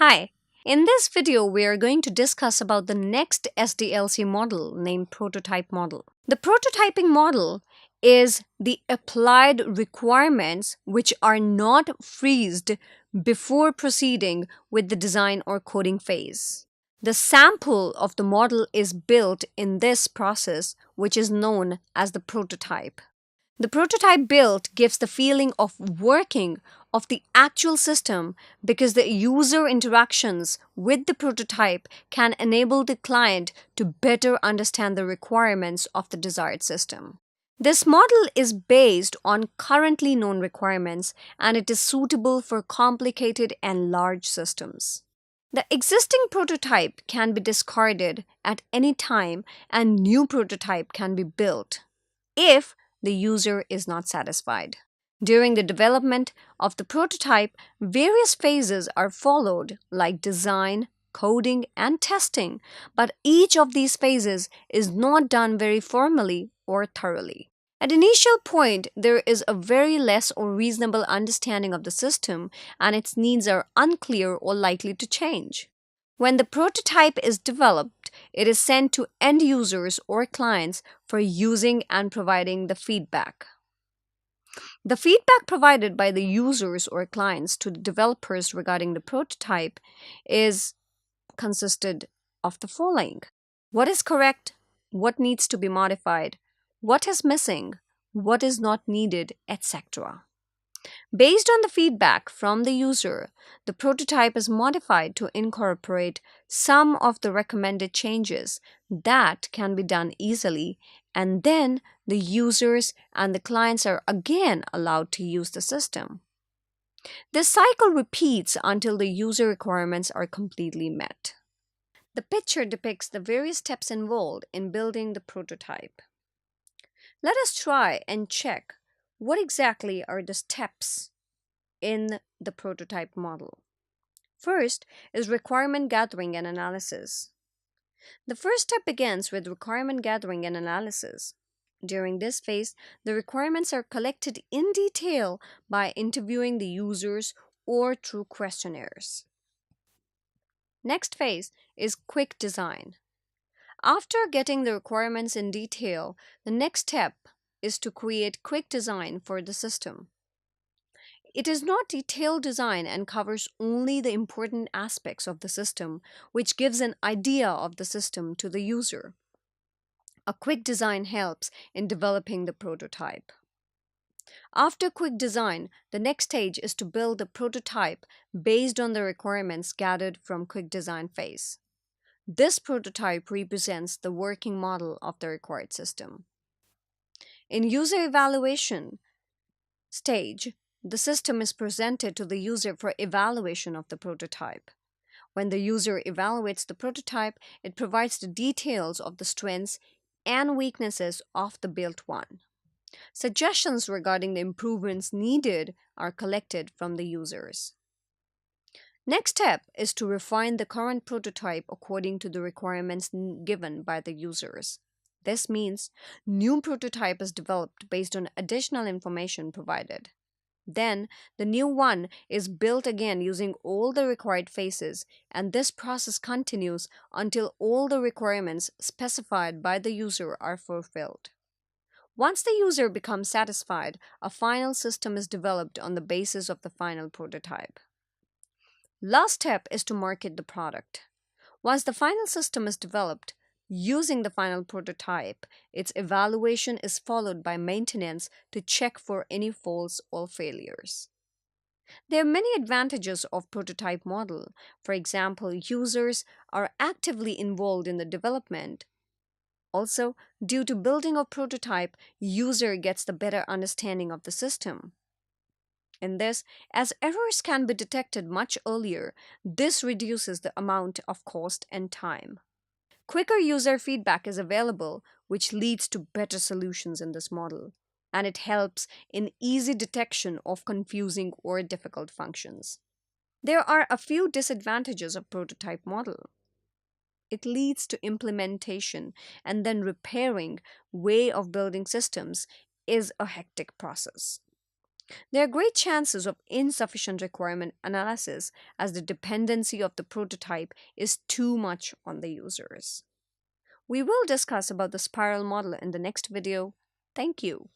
Hi, in this video we are going to discuss about the next SDLC model named prototype model. The prototyping model is the applied requirements which are not freezed before proceeding with the design or coding phase. The sample of the model is built in this process, which is known as the prototype. The prototype built gives the feeling of working of the actual system because the user interactions with the prototype can enable the client to better understand the requirements of the desired system. This model is based on currently known requirements and it is suitable for complicated and large systems. The existing prototype can be discarded at any time and new prototype can be built if the user is not satisfied. During the development of the prototype, various phases are followed, like design, coding, and testing, but each of these phases is not done very formally or thoroughly. At initial point, there is a very less or reasonable understanding of the system, and its needs are unclear or likely to change. When the prototype is developed, it is sent to end users or clients for using and providing the feedback. The feedback provided by the users or clients to the developers regarding the prototype is consisted of the following: what is correct, what needs to be modified, what is missing, what is not needed, etc. Based on the feedback from the user, the prototype is modified to incorporate some of the recommended changes that can be done easily, and then the users and the clients are again allowed to use the system. This cycle repeats until the user requirements are completely met. The picture depicts the various steps involved in building the prototype. Let us try and check what exactly are the steps in the prototype model. First is requirement gathering and analysis. The first step begins with requirement gathering and analysis. During this phase, the requirements are collected in detail by interviewing the users or through questionnaires. Next phase is quick design. After getting the requirements in detail, the next step is to create quick design for the system. It is not detailed design and covers only the important aspects of the system, which gives an idea of the system to the user. A quick design helps in developing the prototype. After quick design, the next stage is to build the prototype based on the requirements gathered from quick design phase. This prototype represents the working model of the required system. In user evaluation stage, the system is presented to the user for evaluation of the prototype. When the user evaluates the prototype, it provides the details of the strengths and weaknesses of the built one. Suggestions regarding the improvements needed are collected from the users. Next step is to refine the current prototype according to the requirements given by the users. This means new prototype is developed based on additional information provided. Then, the new one is built again using all the required phases, and this process continues until all the requirements specified by the user are fulfilled. Once the user becomes satisfied, a final system is developed on the basis of the final prototype. Last step is to market the product. Once the final system is developed, using the final prototype, its evaluation is followed by maintenance to check for any faults or failures. There are many advantages of prototype model. For example, users are actively involved in the development. Also, due to building a prototype, user gets the better understanding of the system. In this, as errors can be detected much earlier, this reduces the amount of cost and time. Quicker user feedback is available, which leads to better solutions in this model, and it helps in easy detection of confusing or difficult functions. There are a few disadvantages of prototype model. It leads to implementation and then repairing way of building systems is a hectic process. There are great chances of insufficient requirement analysis as the dependency of the prototype is too much on the users. We will discuss about the spiral model in the next video. Thank you.